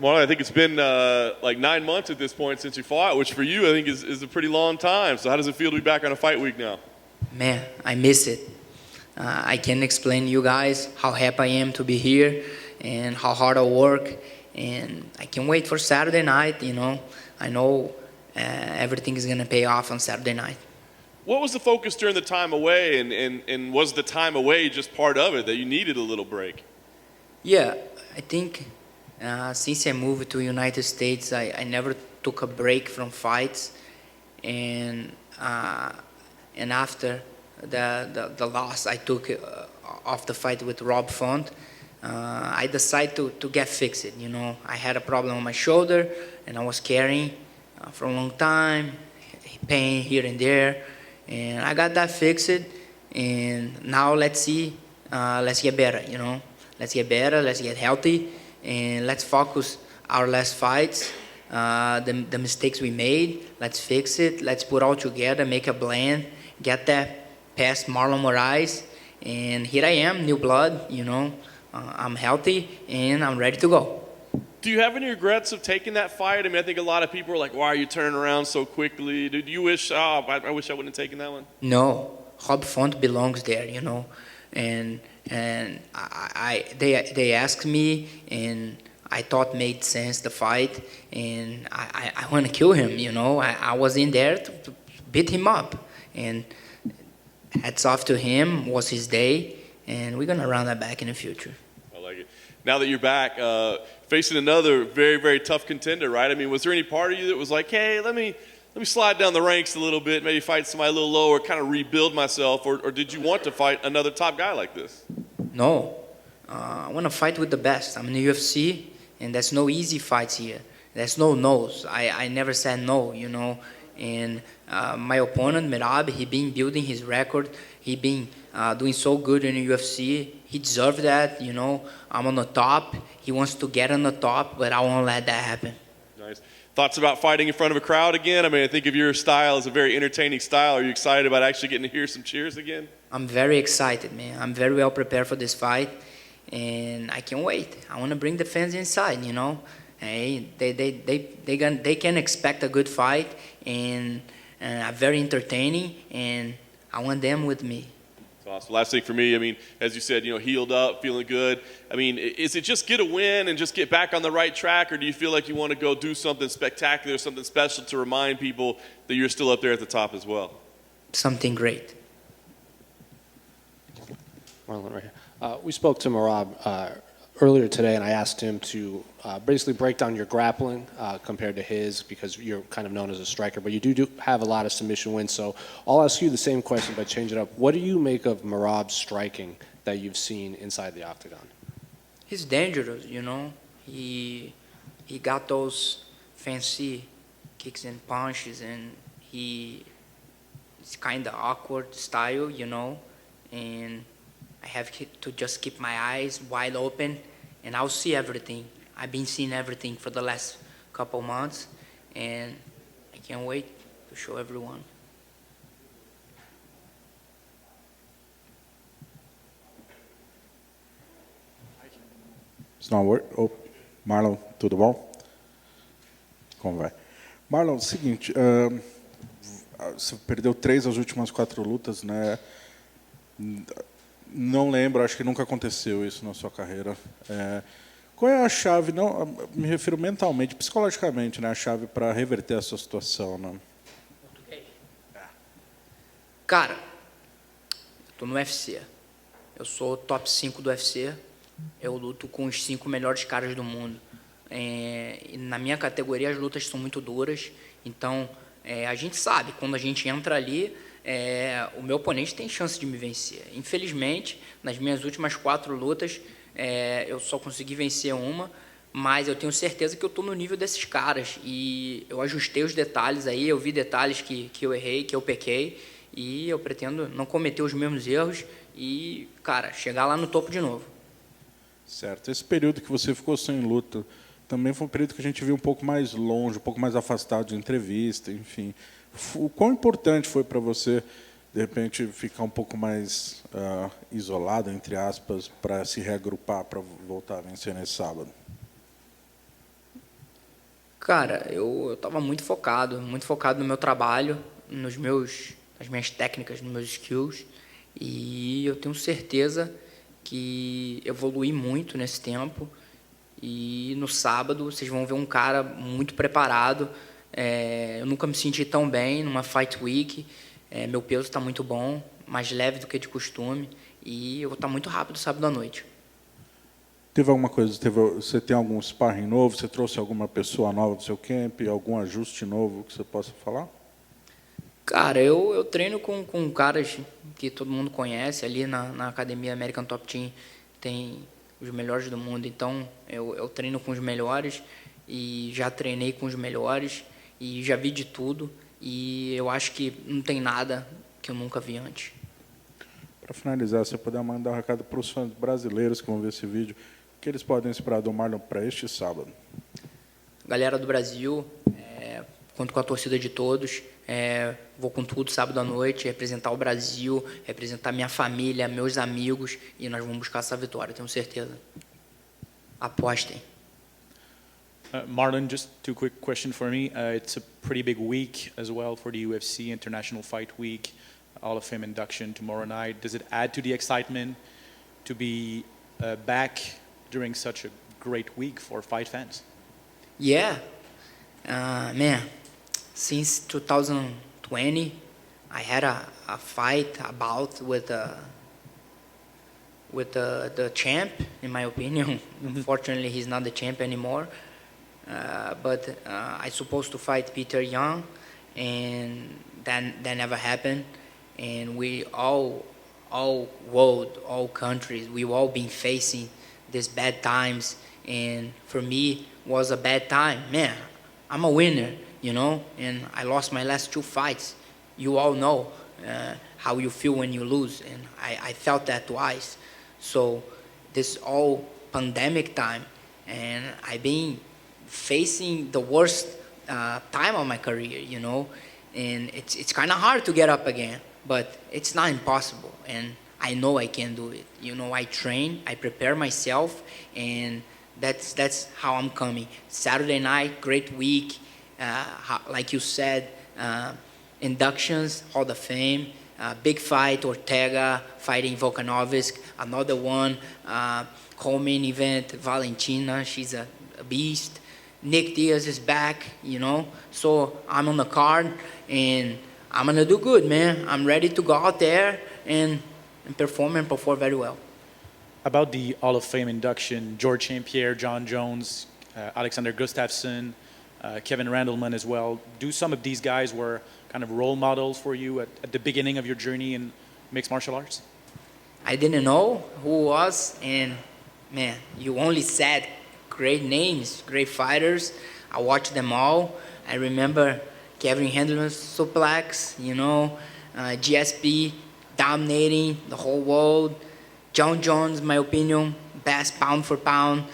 Marlon, I think it's been like 9 months at this point since you fought, which for you I think is a pretty long time. So how does it feel to be back on a fight week now? Man, I miss it. I can't explain to you guys how happy I am to be here and how hard I work. And I can't wait for Saturday night, you know. I know everything is going to pay off on Saturday night. What was the focus during the time away, and was the time away just part of it, that you needed a little break? Yeah, I think since I moved to United States, I never took a break from fights. And after the loss I took off the fight with Rob Font, I decided to get fixed. You know, I had a problem on my shoulder, and I was carrying for a long time, pain here and there, and I got that fixed. And now let's see, let's get better. You know, let's get better, let's get healthy, and let's focus our last fights. The mistakes we made, let's fix it. Let's put all together, make a blend, get that past Marlon Moraes, and here I am, new blood. You know, I'm healthy and I'm ready to go. Do you have any regrets of taking that fight? I mean, I think a lot of people are like, why are you turning around so quickly? Did you wish, I wish I wouldn't have taken that one? No, Rob Font belongs there, you know, and they asked me, and I thought made sense the fight, and I want to kill him, you know. I was in there to beat him up, and hats off to him, was his day, and we're gonna run that back in the future. I like it. Now that you're back, facing another very, very tough contender, right? I mean, was there any part of you that was like, hey, let me slide down the ranks a little bit, maybe fight somebody a little lower, kind of rebuild myself, or did you want to fight another top guy like this? No, I want to fight with the best. I'm in the UFC, and there's no easy fights here. There's no no's. I never said no, you know. And my opponent, Merab, he been building his record. He been doing so good in the UFC. He deserved that, you know. I'm on the top. He wants to get on the top, but I won't let that happen. Nice. Thoughts about fighting in front of a crowd again? I mean, I think of your style as a very entertaining style. Are you excited about actually getting to hear some cheers again? I'm very excited, man. I'm very well prepared for this fight, and I can't wait. I want to bring the fans inside, you know. Hey, they can expect a good fight, and very entertaining, and I want them with me. That's awesome. Last thing for me, I mean, as you said, you know, healed up, feeling good. I mean, is it just get a win and just get back on the right track, or do you feel like you want to go do something spectacular, something special to remind people that you're still up there at the top as well? Something great. Marlon, right here. We spoke to Merab earlier today, and I asked him to basically break down your grappling compared to his, because you're kind of known as a striker, but you do have a lot of submission wins. So I'll ask you the same question, but change it up. What do you make of Merab's striking that you've seen inside the octagon? He's dangerous, you know. He got those fancy kicks and punches, and it's kind of awkward style, you know. And I have to just keep my eyes wide open, and I'll see everything. I've been seeing everything for the last couple months, and I can't wait to show everyone. It's not work. Oh, Marlon, tudo bom? Como vai? Marlon, seguinte, você perdeu 3 das últimas 4 lutas, né? Não lembro, acho que nunca aconteceu isso na sua carreira. Qual é a chave, não, me refiro mentalmente, psicologicamente, né, a chave para reverter essa situação, né? Cara, eu tô no UFC. Eu sou top 5 do UFC. Eu luto com os 5 melhores caras do mundo. E na minha categoria as lutas são muito duras. Então, a gente sabe, quando a gente entra ali, o meu oponente tem chance de me vencer. Infelizmente, nas minhas últimas 4 lutas, eu só consegui vencer uma, mas eu tenho certeza que eu estou no nível desses caras. E eu ajustei os detalhes aí, eu vi detalhes que eu errei, que eu pequei, e eu pretendo não cometer os mesmos erros e, cara, chegar lá no topo de novo. Certo. Esse período que você ficou sem luta também foi um período que a gente viu um pouco mais longe, um pouco mais afastado de entrevista, enfim. O quão importante foi para você, de repente, ficar um pouco mais isolado, entre aspas, para se reagrupar, para voltar a vencer nesse sábado? Cara, eu tava muito focado no meu trabalho, nas minhas técnicas, nos meus skills, e eu tenho certeza que evolui muito nesse tempo. E no sábado vocês vão ver um cara muito preparado. Eu nunca me senti tão bem numa Fight Week. Meu peso está muito bom, mais leve do que de costume, e eu vou estar muito rápido sábado à noite. Teve alguma coisa, você tem algum sparring novo, você trouxe alguma pessoa nova do seu camp, algum ajuste novo que você possa falar? Cara, eu treino com caras que todo mundo conhece. Ali na academia American Top Team tem os melhores do mundo, então eu treino com os melhores e já treinei com os melhores e já vi de tudo, e eu acho que não tem nada que eu nunca vi antes. Para finalizar, você puder mandar um recado para os fãs brasileiros que vão ver esse vídeo, o que eles podem esperar do Marlon para este sábado? Galera do Brasil, conto com a torcida de todos, vou com tudo sábado à noite, representar o Brasil, representar minha família, meus amigos, e nós vamos buscar essa vitória, tenho certeza. Apostem. Marlon, just two quick questions for me. It's a pretty big week as well for the UFC International Fight Week, Hall of Fame induction tomorrow night. Does it add to the excitement to be back during such a great week for fight fans? Yeah, man, since 2020, I had a fight about with the champ, in my opinion. Unfortunately, he's not the champ anymore. But I supposed to fight Peter Young, and that never happened. And we all world, all countries, we've all been facing these bad times. And for me, was a bad time. Man, I'm a winner, you know, and I lost my last 2 fights. You all know how you feel when you lose, and I felt that twice. So this all pandemic time, and I've been facing the worst time of my career, you know, and it's kind of hard to get up again, but it's not impossible, and I know I can do it. You know, I train, I prepare myself, and that's how I'm coming. Saturday night, great week, like you said, inductions, Hall of Fame, big fight, Ortega fighting Volkanovski, another one, co-main event, Valentina, she's a beast. Nick Diaz is back, you know, so I'm on the card, and I'm going to do good, man. I'm ready to go out there and perform very well. About the Hall of Fame induction, George St. Pierre, John Jones, Alexander Gustafsson, Kevin Randleman as well. Do some of these guys were kind of role models for you at the beginning of your journey in mixed martial arts? I didn't know who was, and man, you only said great names, great fighters. I watched them all. I remember Kevin Randleman's suplex, you know, GSP dominating the whole world. John Jones, in my opinion, best pound for pound.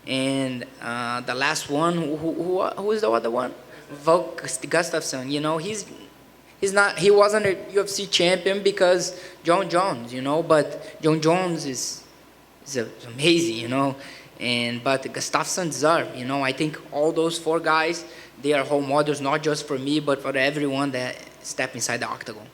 And the last one, who is the other one? Gustafsson. You know, he wasn't a UFC champion because John Jones, you know, but John Jones is amazing, you know. But Gustafsson deserved, you know. I think all those 4 guys, they are role models, not just for me, but for everyone that step inside the octagon.